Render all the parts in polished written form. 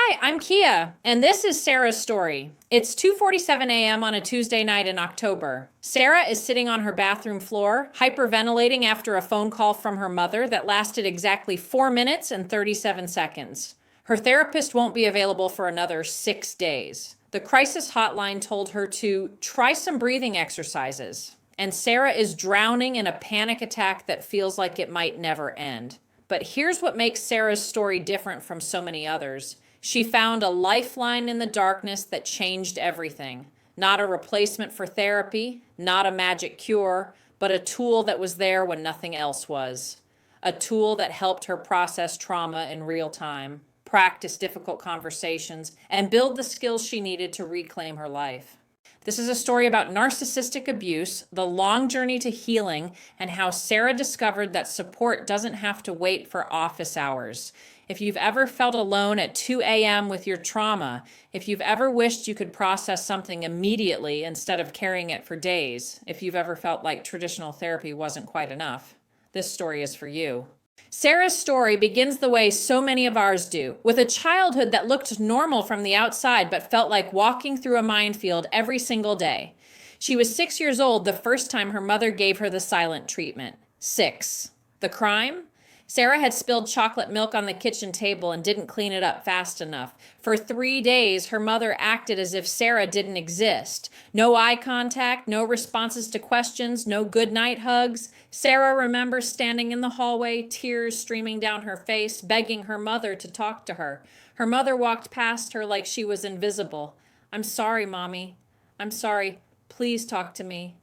Hi, I'm Kia, and this is Sarah's story. It's 2:47 a.m. on a Tuesday night in October. Sarah is sitting on her bathroom floor, hyperventilating after a phone call from her mother that lasted exactly 4 minutes and 37 seconds. Her therapist won't be available for another 6 days. The crisis hotline told her to try some breathing exercises, and Sarah is drowning in a panic attack that feels like it might never end. But here's what makes Sarah's story different from so many others. She found a lifeline in the darkness that changed everything. Not a replacement for therapy, not a magic cure, but a tool that was there when nothing else was. A tool that helped her process trauma in real time, practice difficult conversations, and build the skills she needed to reclaim her life. This is a story about narcissistic abuse, the long journey to healing, and how Sarah discovered that support doesn't have to wait for office hours. If you've ever felt alone at 2 a.m. with your trauma, if you've ever wished you could process something immediately instead of carrying it for days, if you've ever felt like traditional therapy wasn't quite enough, this story is for you. Sarah's story begins the way so many of ours do, with a childhood that looked normal from the outside but felt like walking through a minefield every single day. She was 6 years old the first time her mother gave her the silent treatment. 6. The crime? Sarah had spilled chocolate milk on the kitchen table and didn't clean it up fast enough. For 3 days, her mother acted as if Sarah didn't exist. No eye contact, no responses to questions, no goodnight hugs. Sarah remembers standing in the hallway, tears streaming down her face, begging her mother to talk to her. Her mother walked past her like she was invisible. "I'm sorry, Mommy. I'm sorry. Please talk to me."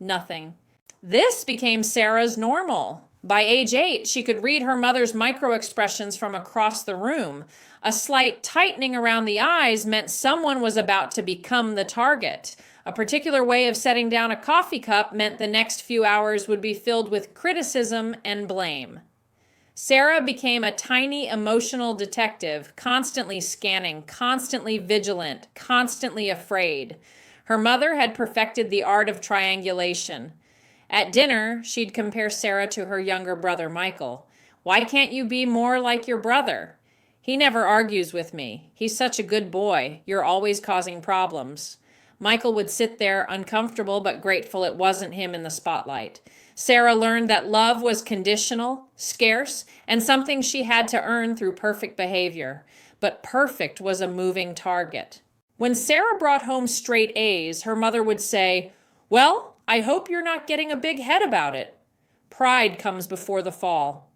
Nothing. This became Sarah's normal. By age 8, she could read her mother's micro-expressions from across the room. A slight tightening around the eyes meant someone was about to become the target. A particular way of setting down a coffee cup meant the next few hours would be filled with criticism and blame. Sarah became a tiny emotional detective, constantly scanning, constantly vigilant, constantly afraid. Her mother had perfected the art of triangulation. At dinner, she'd compare Sarah to her younger brother, Michael. "Why can't you be more like your brother? He never argues with me. He's such a good boy. You're always causing problems." Michael would sit there, uncomfortable but grateful it wasn't him in the spotlight. Sarah learned that love was conditional, scarce, and something she had to earn through perfect behavior. But perfect was a moving target. When Sarah brought home straight A's, her mother would say, "Well, I hope you're not getting a big head about it." Pride comes before the fall.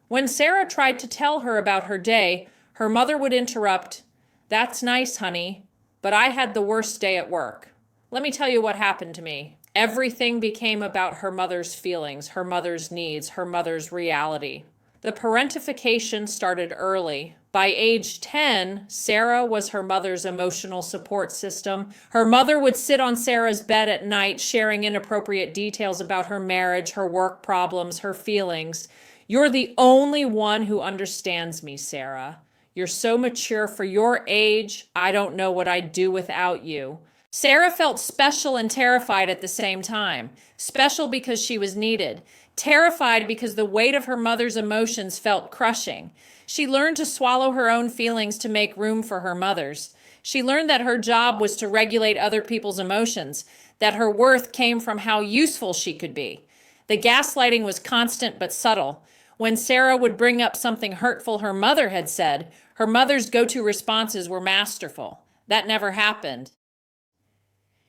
When Sarah tried to tell her about her day, her mother would interrupt, "That's nice, honey, but I had the worst day at work. Let me tell you what happened to me." Everything became about her mother's feelings, her mother's needs, her mother's reality. The parentification started early. By age 10, Sarah was her mother's emotional support system. Her mother would sit on Sarah's bed at night, sharing inappropriate details about her marriage, her work problems, her feelings. "You're the only one who understands me, Sarah. You're so mature for your age. I don't know what I'd do without you." Sarah felt special and terrified at the same time. Special because she was needed. Terrified because the weight of her mother's emotions felt crushing. She learned to swallow her own feelings to make room for her mother's. She learned that her job was to regulate other people's emotions, that her worth came from how useful she could be. The gaslighting was constant but subtle. When Sarah would bring up something hurtful her mother had said, her mother's go-to responses were masterful. "That never happened."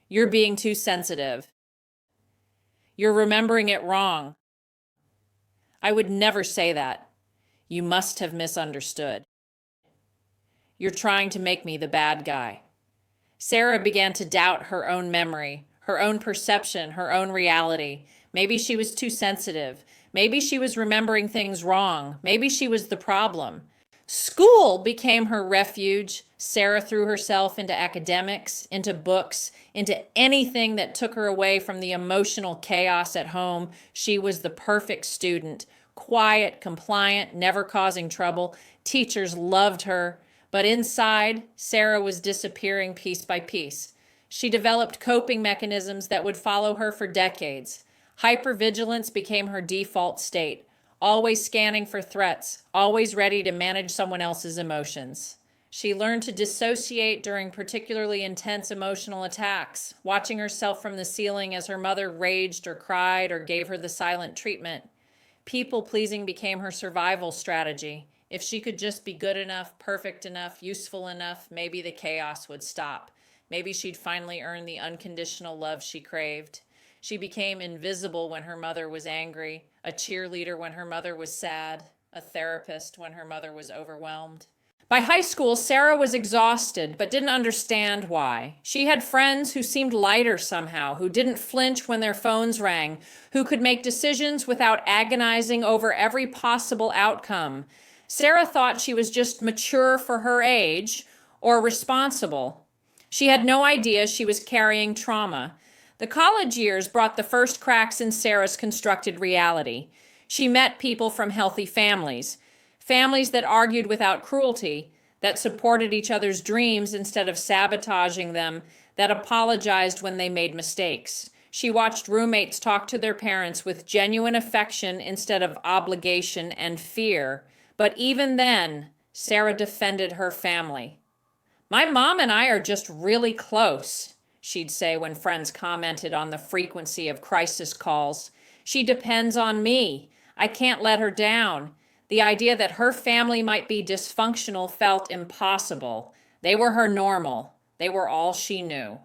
"You're being too sensitive." "You're remembering it wrong." "I would never say that." "You must have misunderstood." "You're trying to make me the bad guy." Sarah began to doubt her own memory, her own perception, her own reality. Maybe she was too sensitive. Maybe she was remembering things wrong. Maybe she was the problem. School became her refuge. Sarah threw herself into academics, into books, into anything that took her away from the emotional chaos at home. She was the perfect student, quiet, compliant, never causing trouble. Teachers loved her. But inside, Sarah was disappearing piece by piece. She developed coping mechanisms that would follow her for decades. Hypervigilance became her default state, always scanning for threats, always ready to manage someone else's emotions. She learned to dissociate during particularly intense emotional attacks, watching herself from the ceiling as her mother raged or cried or gave her the silent treatment. People pleasing became her survival strategy. If she could just be good enough, perfect enough, useful enough, maybe the chaos would stop. Maybe she'd finally earn the unconditional love she craved. She became invisible when her mother was angry, a cheerleader when her mother was sad, a therapist when her mother was overwhelmed. By high school, Sarah was exhausted, but didn't understand why. She had friends who seemed lighter somehow, who didn't flinch when their phones rang, who could make decisions without agonizing over every possible outcome. Sarah thought she was just mature for her age or responsible. She had no idea she was carrying trauma. The college years brought the first cracks in Sarah's constructed reality. She met people from healthy families. Families that argued without cruelty, that supported each other's dreams instead of sabotaging them, that apologized when they made mistakes. She watched roommates talk to their parents with genuine affection instead of obligation and fear. But even then, Sarah defended her family. "My mom and I are just really close," she'd say when friends commented on the frequency of crisis calls. "She depends on me. I can't let her down." The idea that her family might be dysfunctional felt impossible. They were her normal. They were all she knew.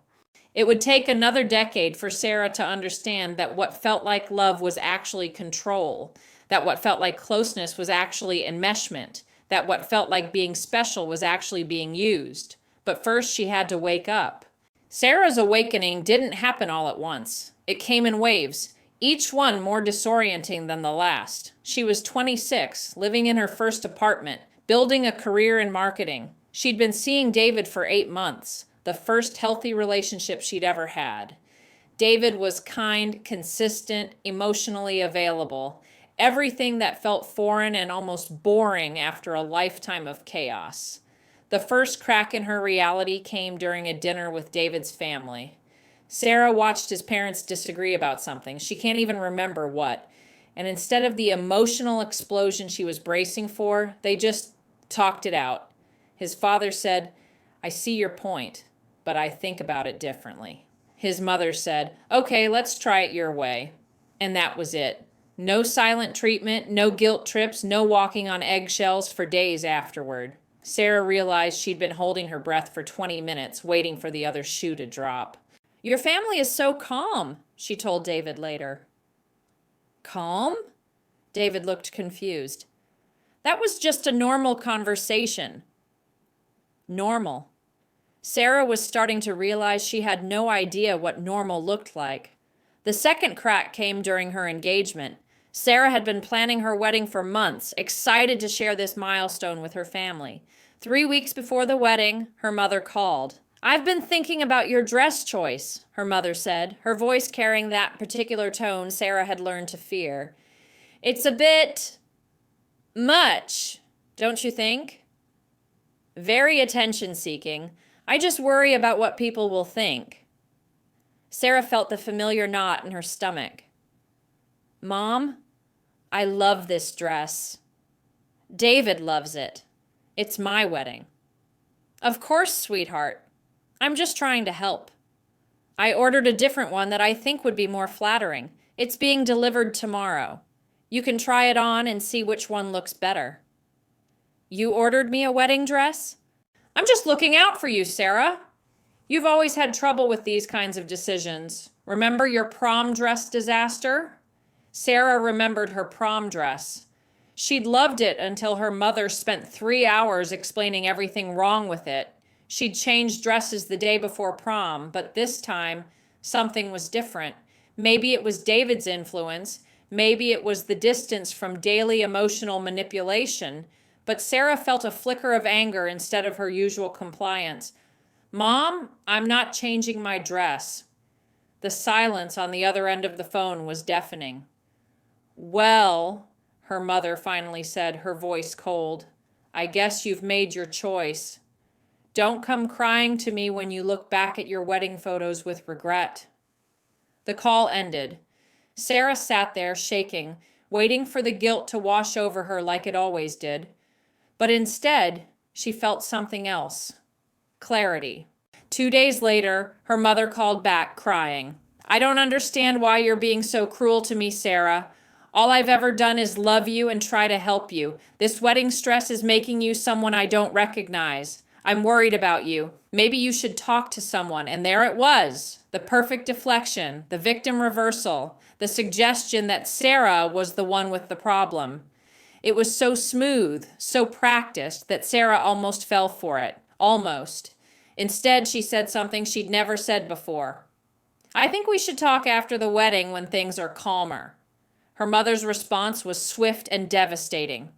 It would take another decade for Sarah to understand that what felt like love was actually control, that what felt like closeness was actually enmeshment, that what felt like being special was actually being used. But first she had to wake up. Sarah's awakening didn't happen all at once. It came in waves, each one more disorienting than the last. She was 26, living in her first apartment, building a career in marketing. She'd been seeing David for 8 months, the first healthy relationship she'd ever had. David was kind, consistent, emotionally available, everything that felt foreign and almost boring after a lifetime of chaos. The first crack in her reality came during a dinner with David's family. Sarah watched his parents disagree about something. She can't even remember what. And instead of the emotional explosion she was bracing for, they just talked it out. His father said, "I see your point, but I think about it differently." His mother said, "Okay, let's try it your way." And that was it. No silent treatment, no guilt trips, no walking on eggshells for days afterward. Sarah realized she'd been holding her breath for 20 minutes, waiting for the other shoe to drop. "Your family is so calm," she told David later. Calm? David looked confused. "That was just a normal conversation." Normal. Sarah was starting to realize she had no idea what normal looked like. The second crack came during her engagement. Sarah had been planning her wedding for months, excited to share this milestone with her family. 3 weeks before the wedding, her mother called. "I've been thinking about your dress choice," her mother said, her voice carrying that particular tone Sarah had learned to fear. "It's a bit much, don't you think? Very attention-seeking. I just worry about what people will think." Sarah felt the familiar knot in her stomach. "Mom, I love this dress. David loves it. It's my wedding." "Of course, sweetheart. I'm just trying to help. I ordered a different one that I think would be more flattering. It's being delivered tomorrow. You can try it on and see which one looks better." "You ordered me a wedding dress?" "I'm just looking out for you, Sarah. You've always had trouble with these kinds of decisions. Remember your prom dress disaster?" Sarah remembered her prom dress. She'd loved it until her mother spent 3 hours explaining everything wrong with it. She'd changed dresses the day before prom, but this time, something was different. Maybe it was David's influence. Maybe it was the distance from daily emotional manipulation. But Sarah felt a flicker of anger instead of her usual compliance. "Mom, I'm not changing my dress." The silence on the other end of the phone was deafening. "Well," her mother finally said, her voice cold, "I guess you've made your choice. Don't come crying to me when you look back at your wedding photos with regret." The call ended. Sarah sat there, shaking, waiting for the guilt to wash over her like it always did. But instead, she felt something else. Clarity. 2 days later, her mother called back, crying. "I don't understand why you're being so cruel to me, Sarah. All I've ever done is love you and try to help you. This wedding stress is making you someone I don't recognize. I'm worried about you. Maybe you should talk to someone." And there it was. The perfect deflection, the victim reversal, the suggestion that Sarah was the one with the problem. It was so smooth, so practiced, that Sarah almost fell for it. Almost. Instead, she said something she'd never said before. "I think we should talk after the wedding when things are calmer." Her mother's response was swift and devastating.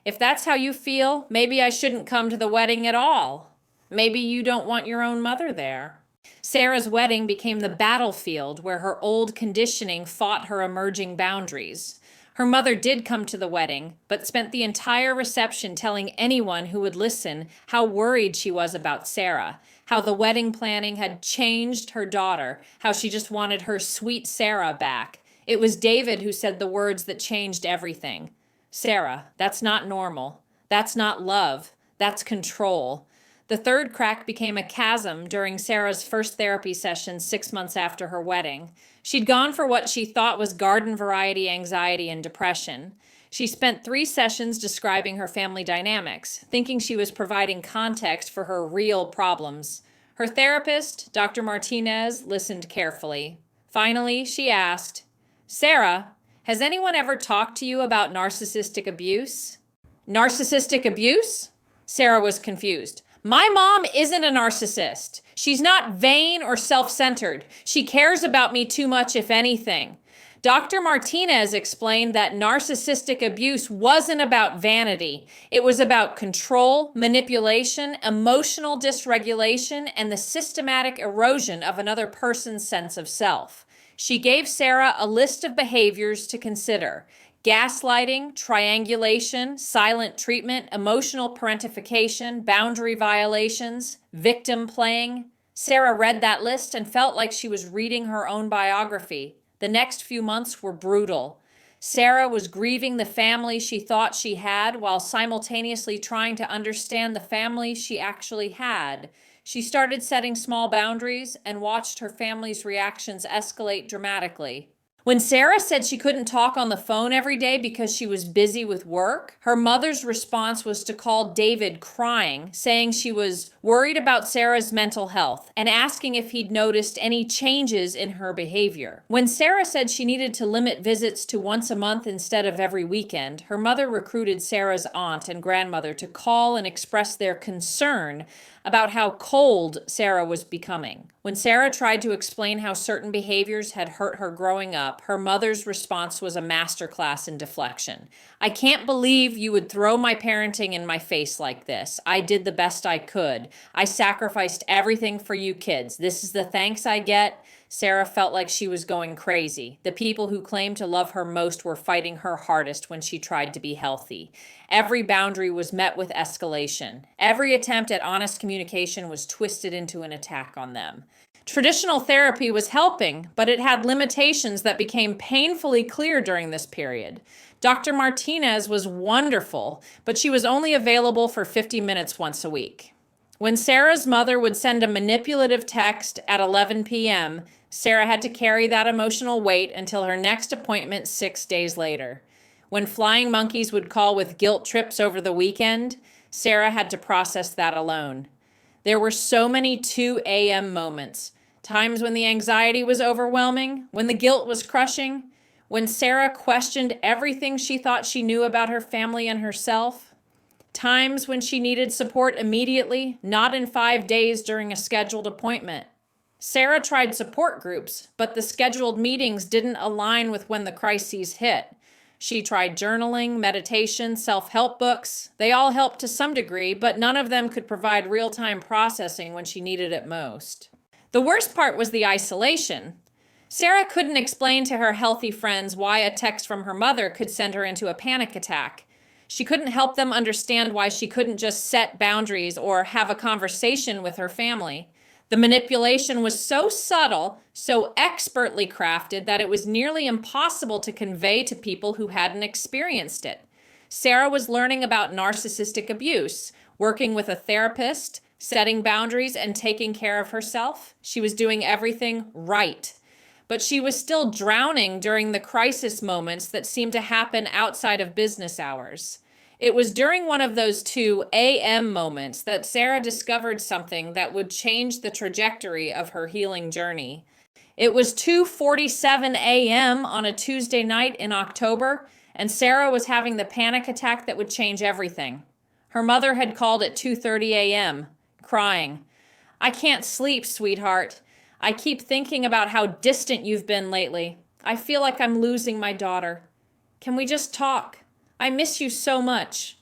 "If that's how you feel, maybe I shouldn't come to the wedding at all. Maybe you don't want your own mother there." Sarah's wedding became the battlefield where her old conditioning fought her emerging boundaries. Her mother did come to the wedding, but spent the entire reception telling anyone who would listen how worried she was about Sarah, how the wedding planning had changed her daughter, how she just wanted her sweet Sarah back. It was David who said the words that changed everything. "Sarah, that's not normal. That's not love. That's control." The third crack became a chasm during Sarah's first therapy session 6 months after her wedding. She'd gone for what she thought was garden variety anxiety and depression. She spent 3 sessions describing her family dynamics, thinking she was providing context for her real problems. Her therapist, Dr. Martinez, listened carefully. Finally, she asked, "Sarah, has anyone ever talked to you about narcissistic abuse?" "Narcissistic abuse?" Sarah was confused. "My mom isn't a narcissist. She's not vain or self-centered. She cares about me too much, if anything." Dr. Martinez explained that narcissistic abuse wasn't about vanity. It was about control, manipulation, emotional dysregulation, and the systematic erosion of another person's sense of self. She gave Sarah a list of behaviors to consider: gaslighting, triangulation, silent treatment, emotional parentification, boundary violations, victim playing. Sarah read that list and felt like she was reading her own biography. The next few months were brutal. Sarah was grieving the family she thought she had while simultaneously trying to understand the family she actually had. She started setting small boundaries and watched her family's reactions escalate dramatically. When Sarah said she couldn't talk on the phone every day because she was busy with work, her mother's response was to call David crying, saying she was worried about Sarah's mental health and asking if he'd noticed any changes in her behavior. When Sarah said she needed to limit visits to once a month instead of every weekend, her mother recruited Sarah's aunt and grandmother to call and express their concern about how cold Sarah was becoming. When Sarah tried to explain how certain behaviors had hurt her growing up, her mother's response was a masterclass in deflection. "I can't believe you would throw my parenting in my face like this. I did the best I could. I sacrificed everything for you kids. This is the thanks I get." Sarah felt like she was going crazy. The people who claimed to love her most were fighting her hardest when she tried to be healthy. Every boundary was met with escalation. Every attempt at honest communication was twisted into an attack on them. Traditional therapy was helping, but it had limitations that became painfully clear during this period. Dr. Martinez was wonderful, but she was only available for 50 minutes once a week. When Sarah's mother would send a manipulative text at 11 p.m., Sarah had to carry that emotional weight until her next appointment 6 days later. When flying monkeys would call with guilt trips over the weekend, Sarah had to process that alone. There were so many 2 a.m. moments, times when the anxiety was overwhelming, when the guilt was crushing, when Sarah questioned everything she thought she knew about her family and herself, times when she needed support immediately, not in 5 days during a scheduled appointment. Sarah tried support groups, but the scheduled meetings didn't align with when the crises hit. She tried journaling, meditation, self-help books. They all helped to some degree, but none of them could provide real-time processing when she needed it most. The worst part was the isolation. Sarah couldn't explain to her healthy friends why a text from her mother could send her into a panic attack. She couldn't help them understand why she couldn't just set boundaries or have a conversation with her family. The manipulation was so subtle, so expertly crafted, that it was nearly impossible to convey to people who hadn't experienced it. Sarah was learning about narcissistic abuse, working with a therapist, setting boundaries, and taking care of herself. She was doing everything right. But she was still drowning during the crisis moments that seemed to happen outside of business hours. It was during one of those 2 a.m. moments that Sarah discovered something that would change the trajectory of her healing journey. It was 2:47 a.m. on a Tuesday night in October, and Sarah was having the panic attack that would change everything. Her mother had called at 2:30 a.m., crying, "I can't sleep, sweetheart. I keep thinking about how distant you've been lately. I feel like I'm losing my daughter. Can we just talk? I miss you so much."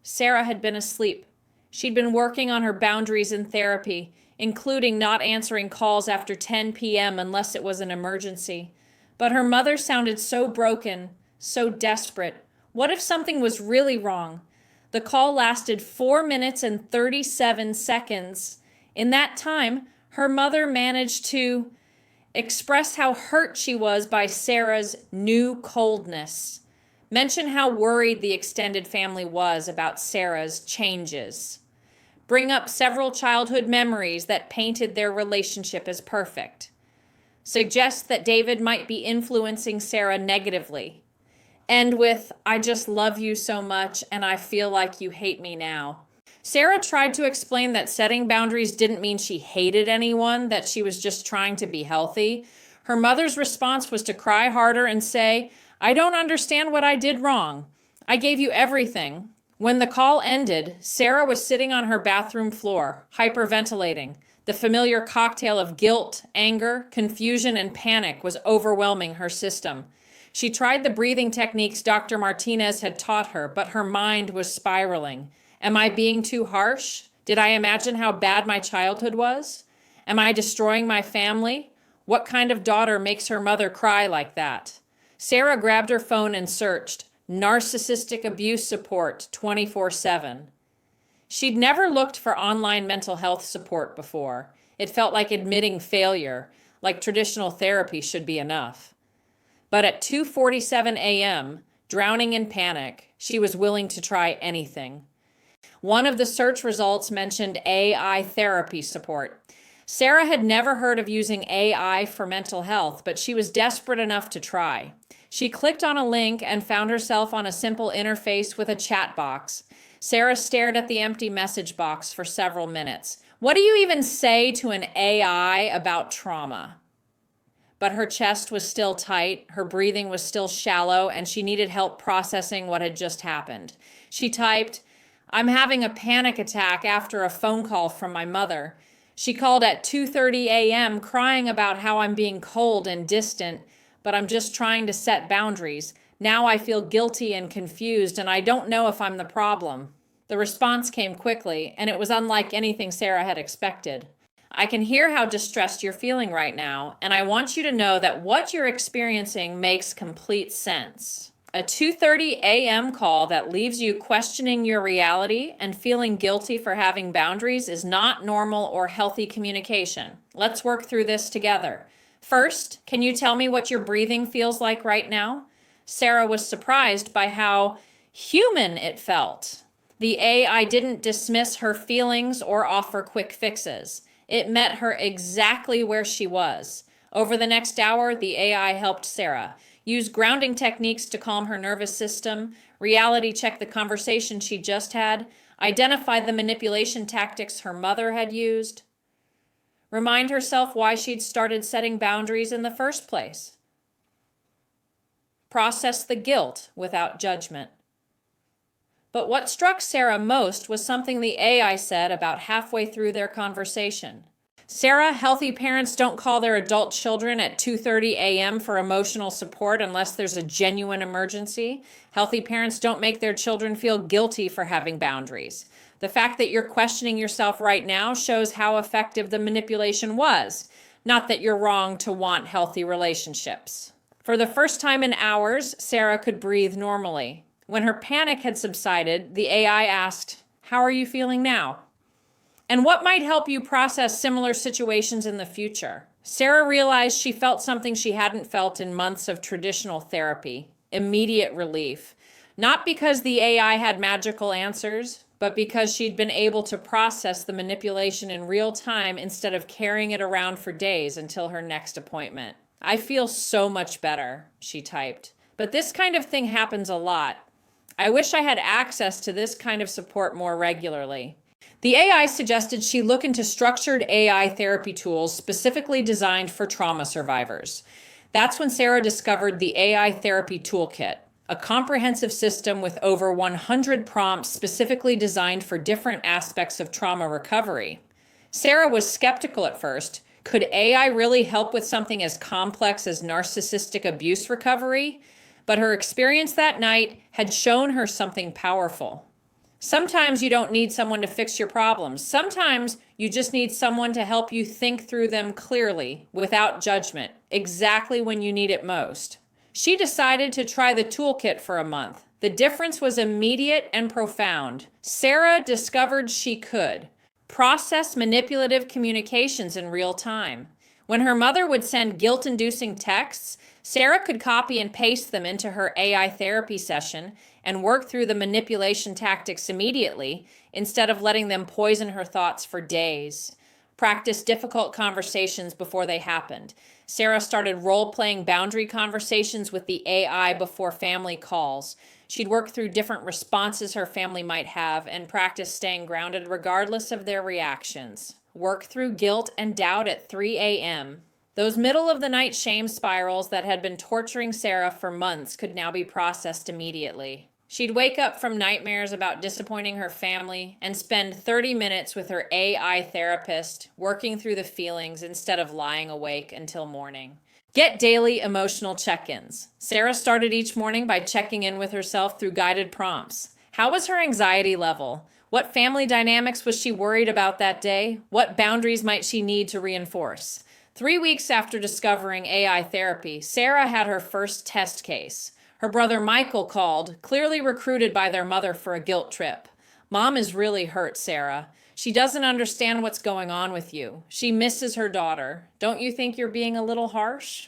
Sarah had been asleep. She'd been working on her boundaries in therapy, including not answering calls after 10 p.m. unless it was an emergency. But her mother sounded so broken, so desperate. What if something was really wrong? The call lasted 4 minutes and 37 seconds. In that time, her mother managed to express how hurt she was by Sarah's new coldness. Mention how worried the extended family was about Sarah's changes. Bring up several childhood memories that painted their relationship as perfect. Suggest that David might be influencing Sarah negatively. End with, "I just love you so much and I feel like you hate me now." Sarah tried to explain that setting boundaries didn't mean she hated anyone, that she was just trying to be healthy. Her mother's response was to cry harder and say, "I don't understand what I did wrong. I gave you everything." When the call ended, Sarah was sitting on her bathroom floor, hyperventilating. The familiar cocktail of guilt, anger, confusion, and panic was overwhelming her system. She tried the breathing techniques Dr. Martinez had taught her, but her mind was spiraling. Am I being too harsh? Did I imagine how bad my childhood was? Am I destroying my family? What kind of daughter makes her mother cry like that? Sarah grabbed her phone and searched narcissistic abuse support 24/7. She'd never looked for online mental health support before. It felt like admitting failure, like traditional therapy should be enough. But at 2:47 a.m., drowning in panic, she was willing to try anything. One of the search results mentioned AI therapy support. Sarah had never heard of using AI for mental health, but she was desperate enough to try. She clicked on a link and found herself on a simple interface with a chat box. Sarah stared at the empty message box for several minutes. What do you even say to an AI about trauma? But her chest was still tight, her breathing was still shallow, and she needed help processing what had just happened. She typed, "I'm having a panic attack after a phone call from my mother. She called at 2:30 a.m. crying about how I'm being cold and distant, but I'm just trying to set boundaries. Now I feel guilty and confused, and I don't know if I'm the problem." The response came quickly, and it was unlike anything Sarah had expected. "I can hear how distressed you're feeling right now, and I want you to know that what you're experiencing makes complete sense. A 2:30 a.m. call that leaves you questioning your reality and feeling guilty for having boundaries is not normal or healthy communication. Let's work through this together. First, can you tell me what your breathing feels like right now?" Sarah was surprised by how human it felt. The AI didn't dismiss her feelings or offer quick fixes. It met her exactly where she was. Over the next hour, the AI helped Sarah use grounding techniques to calm her nervous system, reality check the conversation she just had, identify the manipulation tactics her mother had used, remind herself why she'd started setting boundaries in the first place, process the guilt without judgment. But what struck Sarah most was something the AI said about halfway through their conversation. "Sarah, healthy parents don't call their adult children at 2:30 a.m. for emotional support unless there's a genuine emergency. Healthy parents don't make their children feel guilty for having boundaries. The fact that you're questioning yourself right now shows how effective the manipulation was, not that you're wrong to want healthy relationships." For the first time in hours, Sarah could breathe normally. When her panic had subsided, the AI asked, "How are you feeling now? And what might help you process similar situations in the future?" Sarah realized she felt something she hadn't felt in months of traditional therapy, immediate relief. Not because the AI had magical answers, but because she'd been able to process the manipulation in real time instead of carrying it around for days until her next appointment. I feel so much better, she typed. But this kind of thing happens a lot. I wish I had access to this kind of support more regularly. The AI suggested she look into structured AI therapy tools specifically designed for trauma survivors. That's when Sarah discovered the AI Therapy Toolkit, a comprehensive system with over 100 prompts specifically designed for different aspects of trauma recovery. Sarah was skeptical at first. Could AI really help with something as complex as narcissistic abuse recovery? But her experience that night had shown her something powerful. Sometimes you don't need someone to fix your problems. Sometimes you just need someone to help you think through them clearly, without judgment, exactly when you need it most. She decided to try the toolkit for a month. The difference was immediate and profound. Sarah discovered she could process manipulative communications in real time. When her mother would send guilt-inducing texts, Sarah could copy and paste them into her AI therapy session and work through the manipulation tactics immediately instead of letting them poison her thoughts for days. Practice difficult conversations before they happened. Sarah started role-playing boundary conversations with the AI before family calls. She'd work through different responses her family might have and practice staying grounded regardless of their reactions. Work through guilt and doubt at 3 a.m. Those middle-of-the-night shame spirals that had been torturing Sarah for months could now be processed immediately. She'd wake up from nightmares about disappointing her family and spend 30 minutes with her AI therapist, working through the feelings instead of lying awake until morning. Get daily emotional check-ins. Sarah started each morning by checking in with herself through guided prompts. How was her anxiety level? What family dynamics was she worried about that day? What boundaries might she need to reinforce? 3 weeks after discovering AI therapy, Sarah had her first test case. Her brother Michael called, clearly recruited by their mother for a guilt trip. Mom is really hurt, Sarah. She doesn't understand what's going on with you. She misses her daughter. Don't you think you're being a little harsh?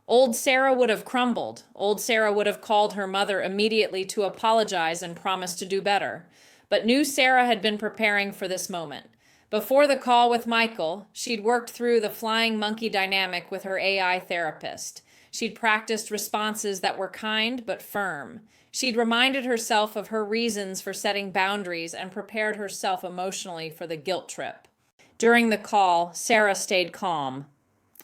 Old Sarah would have crumbled. Old Sarah would have called her mother immediately to apologize and promise to do better. But new Sarah had been preparing for this moment. Before the call with Michael, she'd worked through the flying monkey dynamic with her AI therapist. She'd practiced responses that were kind but firm. She'd reminded herself of her reasons for setting boundaries and prepared herself emotionally for the guilt trip. During the call, Sarah stayed calm.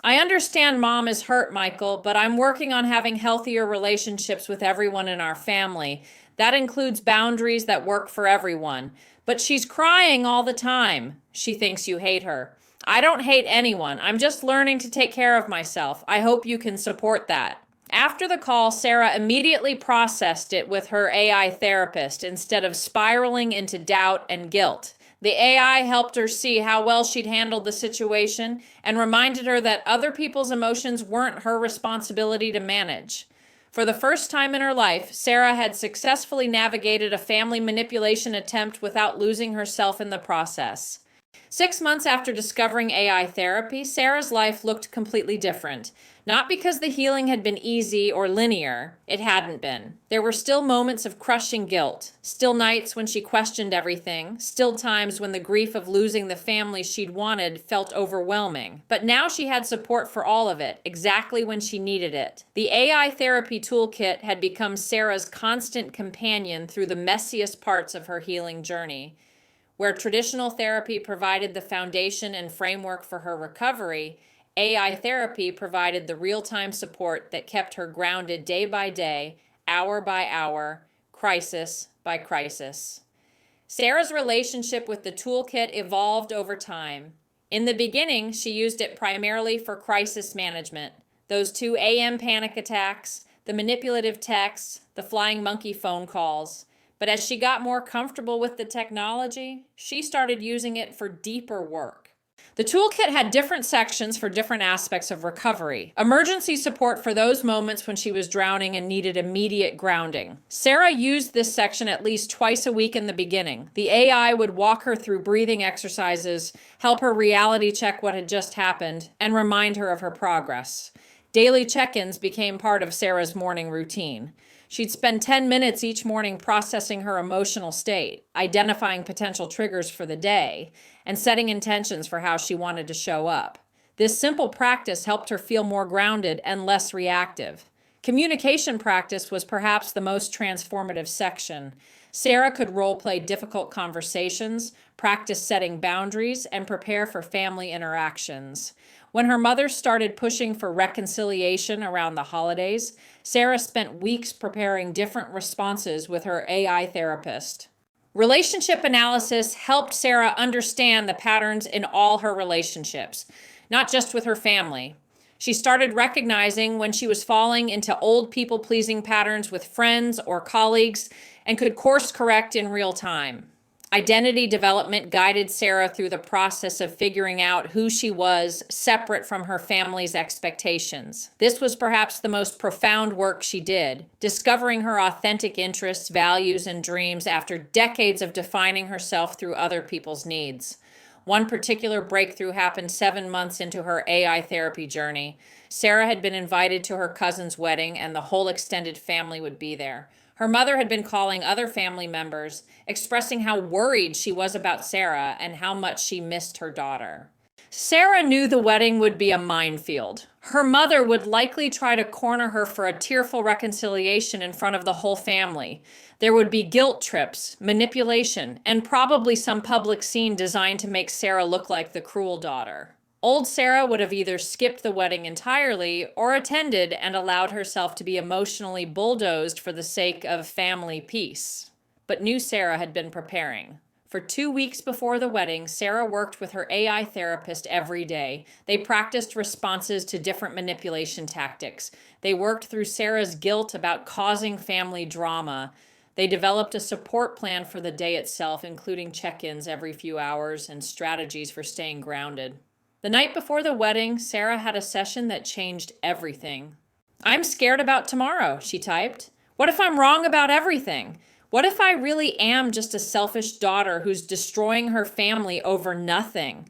I understand Mom is hurt, Michael, but I'm working on having healthier relationships with everyone in our family. That includes boundaries that work for everyone. But she's crying all the time. She thinks you hate her. I don't hate anyone. I'm just learning to take care of myself. I hope you can support that. After the call, Sarah immediately processed it with her AI therapist instead of spiraling into doubt and guilt. The AI helped her see how well she'd handled the situation and reminded her that other people's emotions weren't her responsibility to manage. For the first time in her life, Sarah had successfully navigated a family manipulation attempt without losing herself in the process. 6 months after discovering AI therapy, Sarah's life looked completely different. Not because the healing had been easy or linear. It hadn't been. There were still moments of crushing guilt, still nights when she questioned everything, still times when the grief of losing the family she'd wanted felt overwhelming. But now she had support for all of it, exactly when she needed it. The AI therapy toolkit had become Sarah's constant companion through the messiest parts of her healing journey. Where traditional therapy provided the foundation and framework for her recovery, AI therapy provided the real-time support that kept her grounded day by day, hour by hour, crisis by crisis. Sarah's relationship with the toolkit evolved over time. In the beginning, she used it primarily for crisis management. Those 2 a.m. panic attacks, the manipulative texts, the flying monkey phone calls. But as she got more comfortable with the technology, she started using it for deeper work. The toolkit had different sections for different aspects of recovery. Emergency support for those moments when she was drowning and needed immediate grounding. Sarah used this section at least twice a week in the beginning. The AI would walk her through breathing exercises, help her reality check what had just happened, and remind her of her progress. Daily check-ins became part of Sarah's morning routine. She'd spend 10 minutes each morning processing her emotional state, identifying potential triggers for the day, and setting intentions for how she wanted to show up. This simple practice helped her feel more grounded and less reactive. Communication practice was perhaps the most transformative section. Sarah could role-play difficult conversations, practice setting boundaries, and prepare for family interactions. When her mother started pushing for reconciliation around the holidays, Sarah spent weeks preparing different responses with her AI therapist. Relationship analysis helped Sarah understand the patterns in all her relationships, not just with her family. She started recognizing when she was falling into old people-pleasing patterns with friends or colleagues and could course correct in real time. Identity development guided Sarah through the process of figuring out who she was separate from her family's expectations. This was perhaps the most profound work she did, discovering her authentic interests, values, and dreams after decades of defining herself through other people's needs. One particular breakthrough happened 7 months into her AI therapy journey. Sarah had been invited to her cousin's wedding, and the whole extended family would be there. Her mother had been calling other family members, expressing how worried she was about Sarah and how much she missed her daughter. Sarah knew the wedding would be a minefield. Her mother would likely try to corner her for a tearful reconciliation in front of the whole family. There would be guilt trips, manipulation, and probably some public scene designed to make Sarah look like the cruel daughter. Old Sarah would have either skipped the wedding entirely or attended and allowed herself to be emotionally bulldozed for the sake of family peace. But new Sarah had been preparing. For 2 weeks before the wedding, Sarah worked with her AI therapist every day. They practiced responses to different manipulation tactics. They worked through Sarah's guilt about causing family drama. They developed a support plan for the day itself, including check-ins every few hours and strategies for staying grounded. The night before the wedding, Sarah had a session that changed everything. "I'm scared about tomorrow," she typed. "What if I'm wrong about everything? What if I really am just a selfish daughter who's destroying her family over nothing?"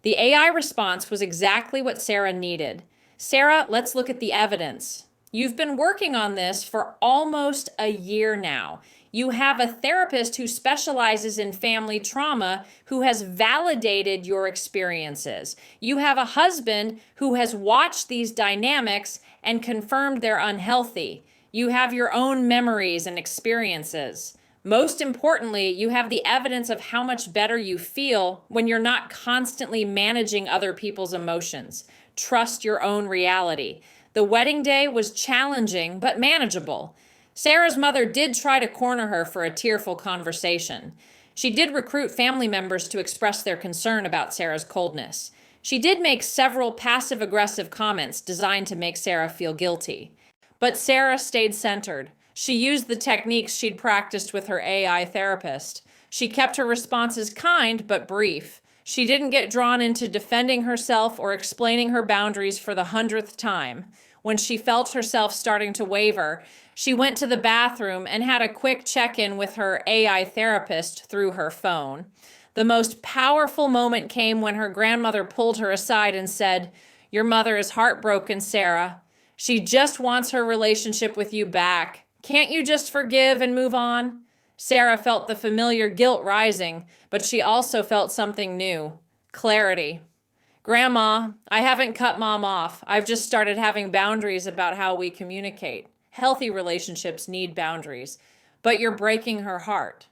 The AI response was exactly what Sarah needed. "Sarah, let's look at the evidence. You've been working on this for almost a year now. You have a therapist who specializes in family trauma who has validated your experiences. You have a husband who has watched these dynamics and confirmed they're unhealthy. You have your own memories and experiences. Most importantly, you have the evidence of how much better you feel when you're not constantly managing other people's emotions. Trust your own reality." The wedding day was challenging but manageable. Sarah's mother did try to corner her for a tearful conversation. She did recruit family members to express their concern about Sarah's coldness. She did make several passive-aggressive comments designed to make Sarah feel guilty. But Sarah stayed centered. She used the techniques she'd practiced with her AI therapist. She kept her responses kind but brief. She didn't get drawn into defending herself or explaining her boundaries for the 100th time. When she felt herself starting to waver, she went to the bathroom and had a quick check-in with her AI therapist through her phone. The most powerful moment came when her grandmother pulled her aside and said, "Your mother is heartbroken, Sarah. She just wants her relationship with you back. Can't you just forgive and move on?" Sarah felt the familiar guilt rising, but she also felt something new: clarity. "Grandma, I haven't cut Mom off. I've just started having boundaries about how we communicate. Healthy relationships need boundaries, but you're breaking her heart.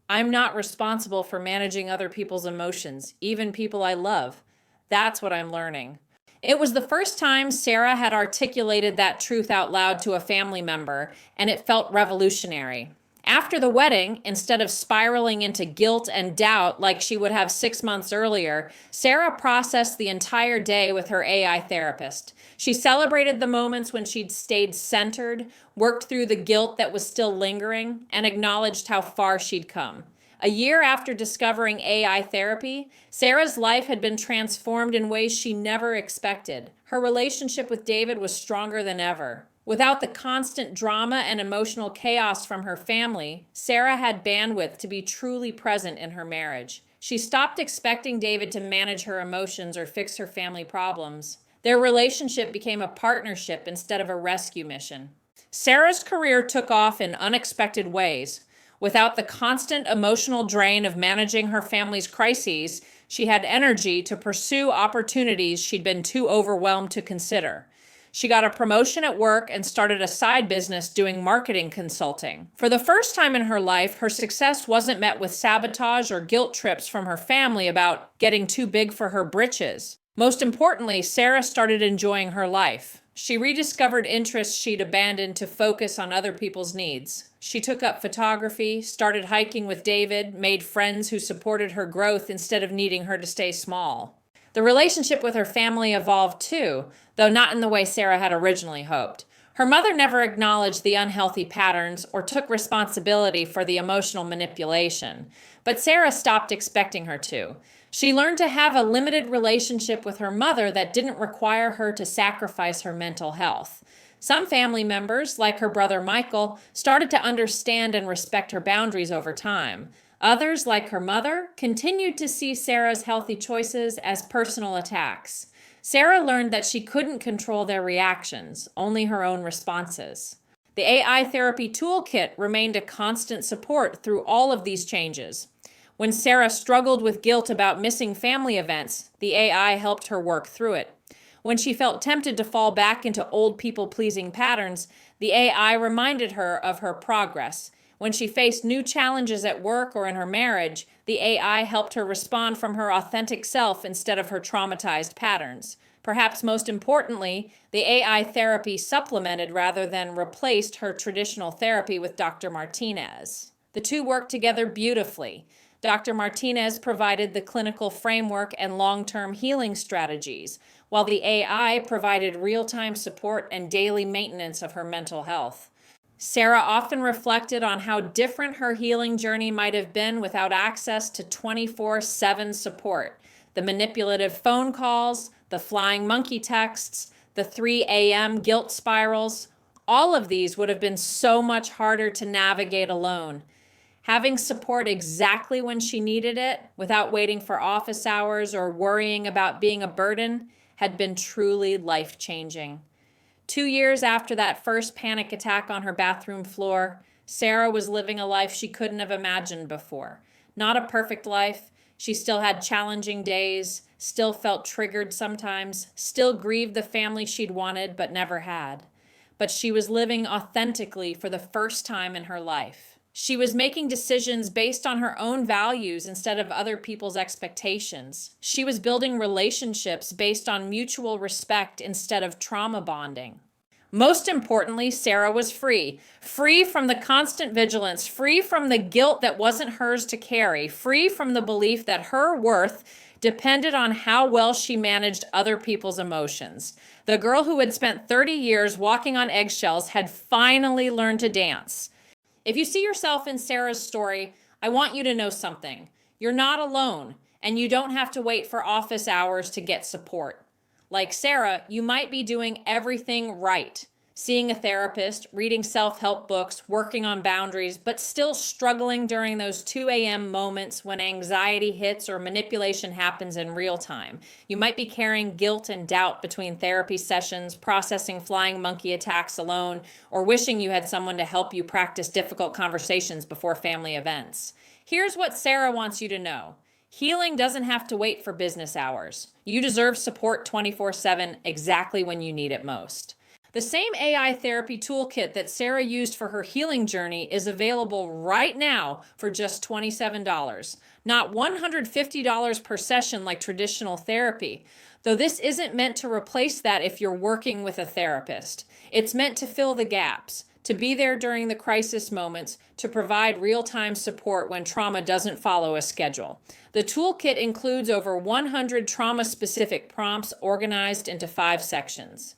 I'm not responsible for managing other people's emotions, even people I love. That's what I'm learning." It was the first time Sarah had articulated that truth out loud to a family member, and it felt revolutionary. After the wedding, instead of spiraling into guilt and doubt like she would have 6 months earlier, Sarah processed the entire day with her AI therapist. She celebrated the moments when she'd stayed centered, worked through the guilt that was still lingering, and acknowledged how far she'd come. A year after discovering AI therapy, Sarah's life had been transformed in ways she never expected. Her relationship with David was stronger than ever. Without the constant drama and emotional chaos from her family, Sarah had bandwidth to be truly present in her marriage. She stopped expecting David to manage her emotions or fix her family problems. Their relationship became a partnership instead of a rescue mission. Sarah's career took off in unexpected ways. Without the constant emotional drain of managing her family's crises, she had energy to pursue opportunities she'd been too overwhelmed to consider. She got a promotion at work and started a side business doing marketing consulting. For the first time in her life, her success wasn't met with sabotage or guilt trips from her family about getting too big for her britches. Most importantly, Sarah started enjoying her life. She rediscovered interests she'd abandoned to focus on other people's needs. She took up photography, started hiking with David, made friends who supported her growth instead of needing her to stay small. The relationship with her family evolved too, though not in the way Sarah had originally hoped. Her mother never acknowledged the unhealthy patterns or took responsibility for the emotional manipulation, but Sarah stopped expecting her to. She learned to have a limited relationship with her mother that didn't require her to sacrifice her mental health. Some family members, like her brother Michael, started to understand and respect her boundaries over time. Others, like her mother, continued to see Sarah's healthy choices as personal attacks. Sarah learned that she couldn't control their reactions, only her own responses. The AI therapy toolkit remained a constant support through all of these changes. When Sarah struggled with guilt about missing family events, the AI helped her work through it. When she felt tempted to fall back into old people-pleasing patterns, the AI reminded her of her progress. When she faced new challenges at work or in her marriage, the AI helped her respond from her authentic self instead of her traumatized patterns. Perhaps most importantly, the AI therapy supplemented rather than replaced her traditional therapy with Dr. Martinez. The two worked together beautifully. Dr. Martinez provided the clinical framework and long-term healing strategies, while the AI provided real-time support and daily maintenance of her mental health. Sarah often reflected on how different her healing journey might have been without access to 24/7 support. The manipulative phone calls, the flying monkey texts, the 3 a.m. guilt spirals, all of these would have been so much harder to navigate alone. Having support exactly when she needed it, without waiting for office hours or worrying about being a burden, had been truly life-changing. 2 years after that first panic attack on her bathroom floor, Sarah was living a life she couldn't have imagined before. Not a perfect life. She still had challenging days, still felt triggered sometimes, still grieved the family she'd wanted but never had. But she was living authentically for the first time in her life. She was making decisions based on her own values instead of other people's expectations. She was building relationships based on mutual respect instead of trauma bonding. Most importantly, Sarah was free. Free from the constant vigilance, free from the guilt that wasn't hers to carry, free from the belief that her worth depended on how well she managed other people's emotions. The girl who had spent 30 years walking on eggshells had finally learned to dance. If you see yourself in Sarah's story, I want you to know something. You're not alone, and you don't have to wait for office hours to get support. Like Sarah, you might be doing everything right. Seeing a therapist, reading self-help books, working on boundaries, but still struggling during those 2 a.m. moments when anxiety hits or manipulation happens in real time. You might be carrying guilt and doubt between therapy sessions, processing flying monkey attacks alone, or wishing you had someone to help you practice difficult conversations before family events. Here's what Sarah wants you to know. Healing doesn't have to wait for business hours. You deserve support 24/7 exactly when you need it most. The same AI therapy toolkit that Sarah used for her healing journey is available right now for just $27, not $150 per session like traditional therapy. Though this isn't meant to replace that if you're working with a therapist. It's meant to fill the gaps, to be there during the crisis moments, to provide real-time support when trauma doesn't follow a schedule. The toolkit includes over 100 trauma-specific prompts organized into 5 sections.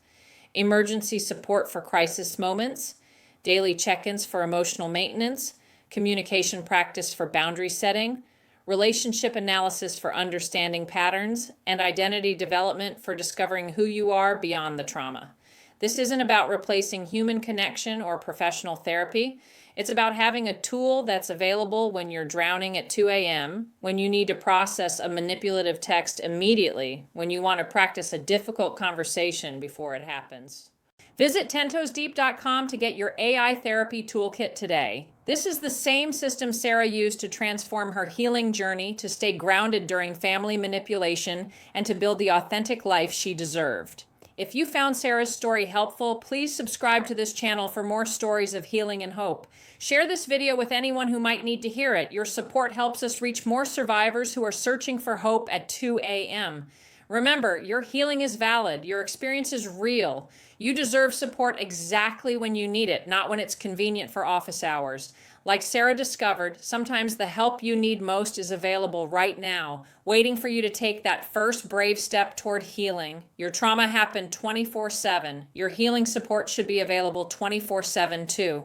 Emergency support for crisis moments, daily check-ins for emotional maintenance, communication practice for boundary setting, relationship analysis for understanding patterns, and identity development for discovering who you are beyond the trauma. This isn't about replacing human connection or professional therapy. It's about having a tool that's available when you're drowning at 2 a.m., when you need to process a manipulative text immediately, when you want to practice a difficult conversation before it happens. Visit tentosdeep.com to get your AI therapy toolkit today. This is the same system Sarah used to transform her healing journey, to stay grounded during family manipulation, and to build the authentic life she deserved. If you found Sarah's story helpful, please subscribe to this channel for more stories of healing and hope. Share this video with anyone who might need to hear it. Your support helps us reach more survivors who are searching for hope at 2 a.m. Remember, your healing is valid. Your experience is real. You deserve support exactly when you need it, not when it's convenient for office hours. Like Sarah discovered, sometimes the help you need most is available right now, waiting for you to take that first brave step toward healing. Your trauma happened 24/7. Your healing support should be available 24/7 too.